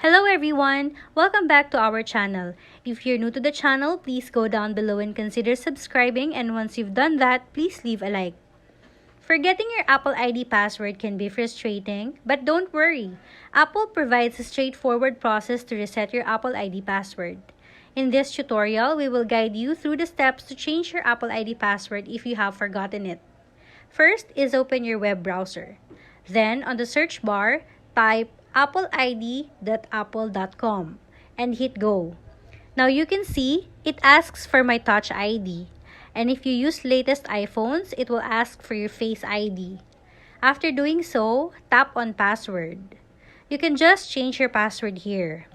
Hello everyone! Welcome back to our channel. If you're new to the channel, please go down below and consider subscribing, and once you've done that, please leave a like. Forgetting your Apple ID password can be frustrating, but don't worry. Apple provides a straightforward process to reset your Apple ID password. In this tutorial, we will guide you through the steps to change your Apple ID password if you have forgotten it. First is open your web browser. Then, on the search bar, type appleid.apple.com and hit go. Now you can see it asks for my Touch ID. And if you use latest iPhones, it will ask for your Face ID. After doing so, tap on password. You can just change your password here.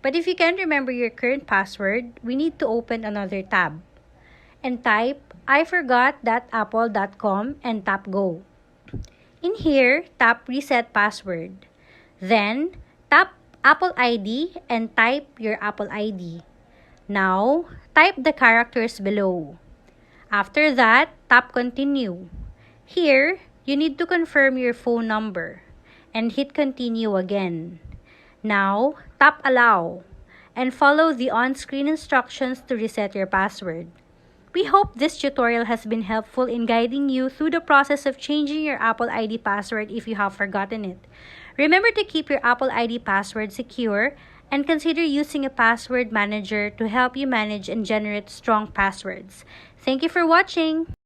But if you can't remember your current password, we need to open another tab. And type iforgot.apple.com and tap go. In here, tap reset password. Then, tap Apple ID and type your Apple ID. Now, type the characters below. After that, tap continue. Here, you need to confirm your phone number and hit continue again. Now, tap allow and follow the on-screen instructions to reset your password. We hope this tutorial has been helpful in guiding you through the process of changing your Apple ID password if you have forgotten it. Remember to keep your Apple ID password secure and consider using a password manager to help you manage and generate strong passwords. Thank you for watching!